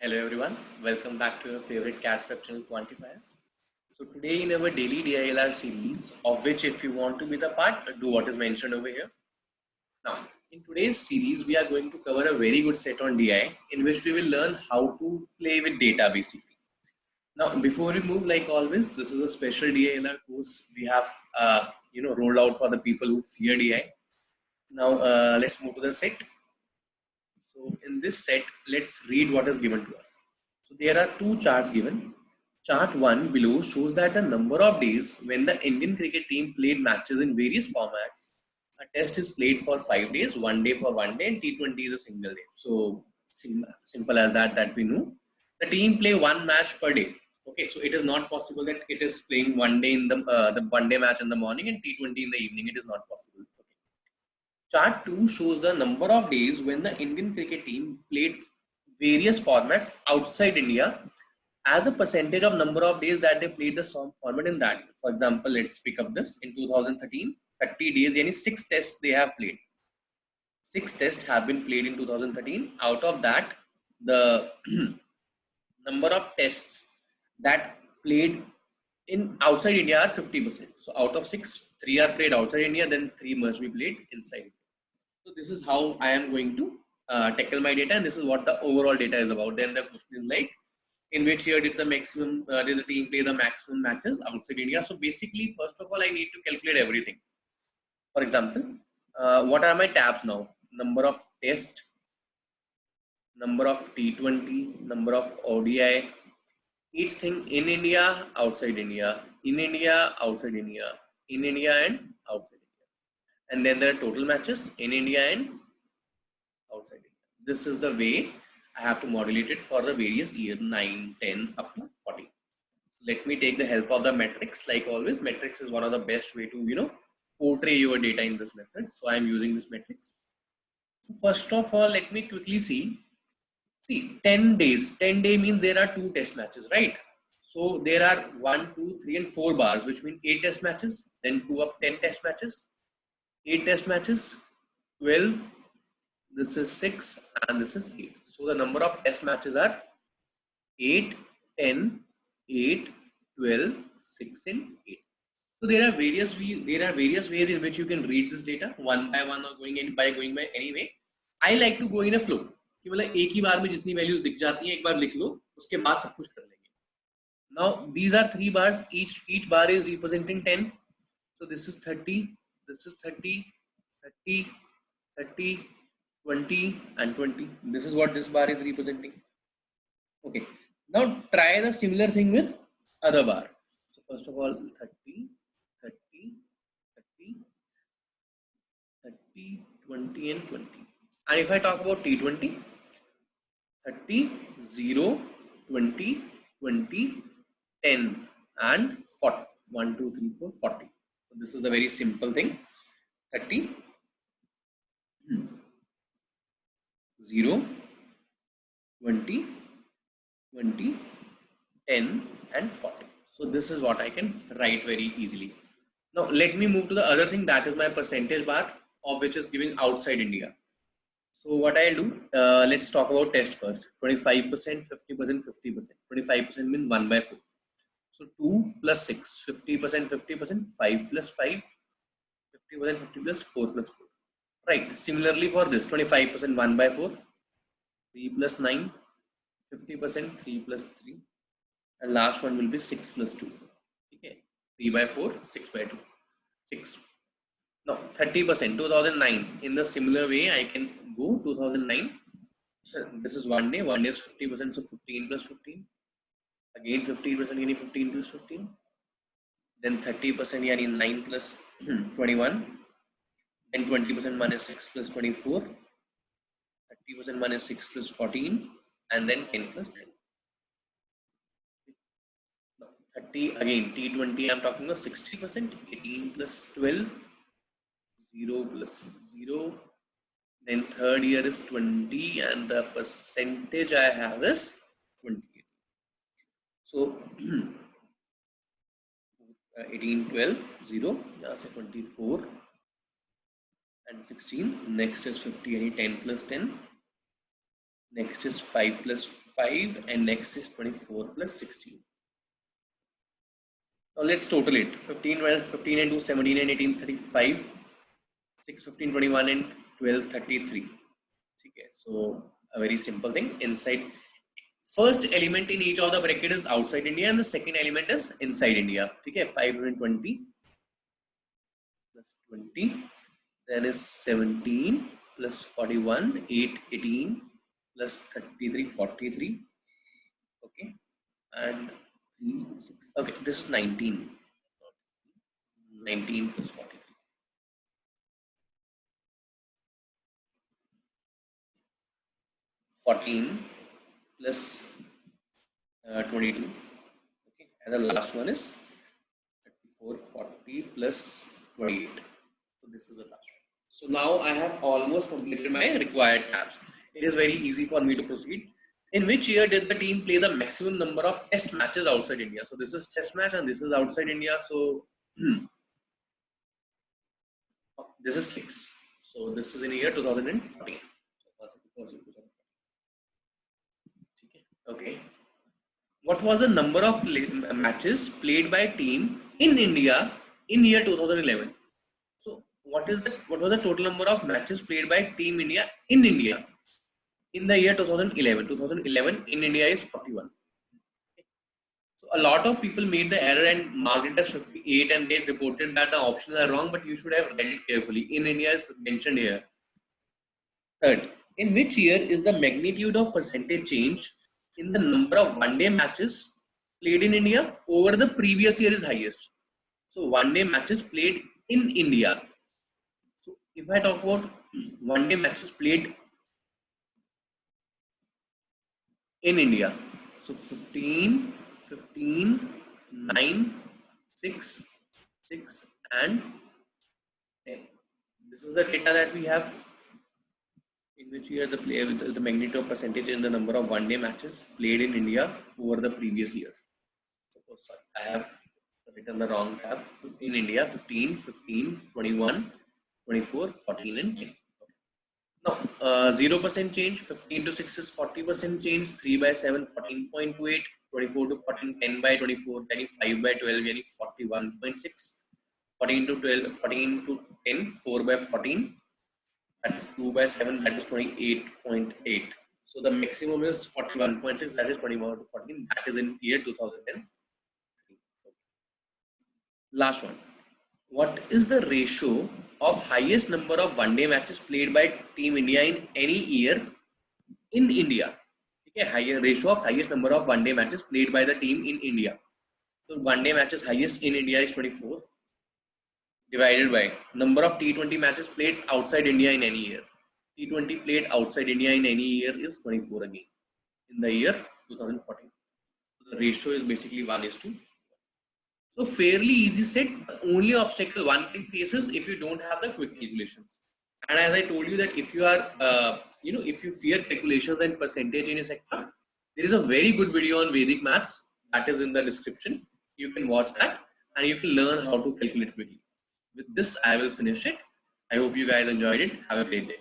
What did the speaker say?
Hello everyone, welcome back to your favorite cat prep channel Quantifiers. So today in our daily DILR series, of which if you want to be the part, do what is mentioned over here. Now, in today's series, we are going to cover a very good set on DI in which we will learn how to play with data basically. Now, before we move, like always, this is a special DILR course we have rolled out for the people who fear DI. Now, let's move to the set. So in this set, let's read what is given to us. So there are two charts given. Chart 1 below shows that the number of days when the Indian cricket team played matches in various formats. A test is played for 5 days, 1 day for 1 day, and T20 is a single day. So simple as that we know. The team play one match per day. Okay, so it is not possible that it is playing 1 day in the 1 day match in the morning and T20 in the evening. It is not possible. Chart 2 shows the number of days when the Indian cricket team played various formats outside India as a percentage of number of days that they played the format in that. For example, let's pick up this. In 2013, 30 days, yani 6 tests they have played. 6 tests have been played in 2013. Out of that, the number of tests that played in outside India are 50%. So out of 6, 3 are played outside India, then 3 must be played inside. So this is how I am going to tackle my data, and this is what the overall data is about. Then the question is like, in which year did the team play the maximum matches outside India? So basically, first of all, I need to calculate everything. For example, what are my tabs now? Number of tests, number of T20, number of ODI, each thing in India, outside India, in India, outside India, in India and outside India. And then there are total matches in India and outside India. This is the way I have to modulate it for the various year 9, 10 up to 40. Let me take the help of the metrics. Like always, metrics is one of the best way to portray your data in this method. So I'm using this metrics. So first of all, let me quickly see 10 days. 10 day means there are 2 test matches, right? So there are 1, 2, 3 and 4 bars, which mean 8 test matches, then 2 up 10 test matches, 8 test matches, 12, this is 6 and this is 8. So the number of test matches are 8, 10, 8, 12, 6 and 8. So there are various ways in which you can read this data one by one or going by any way. I like to go in a flow कि मतलब एक ही बार में जितनी values दिख जाती हैं एक बार लिख लो उसके बाद सब कुछ कर लेंगे. Now these are 3 bars, each bar is representing 10. So this is 30, this is 30, 30, 30, 20 and 20. This is what this bar is representing. Okay, now try the similar thing with other bar. So first of all 30, 30, 30, 30, 20 and 20. And if I talk about T20, 30, 0, 20, 20, 10 and 40. 1, 2, 3, 4, 40. So this is the very simple thing. 30, 0, 20, 20, 10 and 40. So this is what I can write very easily. Now let me move to the other thing, that is my percentage bar, of which is giving outside India. So what I'll do, let's talk about test first. 25%, 50%, 50%. 25% means 1 by 4. So 2 plus 6, 50%, 50%, 5 plus 5, 50%, 50 plus 4 plus 4. Right. Similarly for this, 25% 1 by 4, 3 plus 9, 50%, 3 plus 3. And last one will be 6 plus 2. Okay. 3 by 4, 6 by 2. 6. No, 30%, 2009. In the similar way, I can go 2009. So this is 1 day. 1 day is 50%, so 15 plus 15. Again 15%, yani 15 plus 15. Then 30%, yani 9 plus 21. Then 20% minus 6 plus 24. 30% minus 6 plus 14. And then 10 plus 10. 30, again T20, I'm talking about 60%. 18 plus 12. 0 plus 0. Then third year is 20 and the percentage I have is 20. So 18, 12, 0, yeah, say 24 and 16. Next is 50, any 10 plus 10. Next is 5 plus 5 and next is 24 plus 16. Now let's total it. 15, 15 and 2, 17 and 18, 35. 6, 15, 21 and 12, 33. Okay, so a very simple thing. Inside, first element in each of the bracket is outside India and the second element is inside India. Okay, 520 plus 20. Then is 17 plus 41, 8, 18 plus 33, 43. Okay, and 3, 6. Okay, this is 19. 19 plus 43. 14 plus 22. Okay, and the last one is 34, 40 plus 28. So this is the last one. So now I have almost completed my required tabs. It is very easy for me to proceed. In which year did the team play the maximum number of test matches outside India? So this is test match and this is outside India. So this is 6. So this is in the year 2014. Okay. What was the number of matches played by team in India in year 2011? So what was the total number of matches played by team India in India in the year 2011? 2011 in India is 41. So a lot of people made the error and marked it as 58 and they reported that the options are wrong, but you should have read it carefully. In India is mentioned here. Third, in which year is the magnitude of percentage change in the number of one-day matches played in India over the previous year is highest? So one-day matches played in India. So if I talk about one-day matches played in India, so 15, 15, 9, 6, 6 and 10. This is the data that we have. In which year the magnitude of percentage in the number of one-day matches played in India over the previous year. So, oh, sorry, I have written the wrong tab. In India, 15, 15, 21, 24, 14 and 10. Okay. Now, 0% change, 15 to 6 is 40% change, 3 by 7, 14.28, 24 to 14, 10 by 24, 5 by 12, 41.6, 14 to 12, 14 to 10, 4 by 14, that is 2 by 7, that is 28.8. So the maximum is 41.6, that is 21 to 14, that is in year 2010. Last one. What is the ratio of highest number of one-day matches played by Team India in any year in India? Okay, higher ratio of highest number of one-day matches played by the team in India. So one-day matches highest in India is 24. Divided by number of T20 matches played outside India in any year. T20 played outside India in any year is 24 again in the year 2014. So the ratio is basically 1:2. So fairly easy set. The only obstacle one can face is if you don't have the quick calculations. And as I told you that if you are, if you fear calculations and percentage in your sector, there is a very good video on Vedic maths that is in the description. You can watch that and you can learn how to calculate quickly. With this, I will finish it. I hope you guys enjoyed it. Have a great day.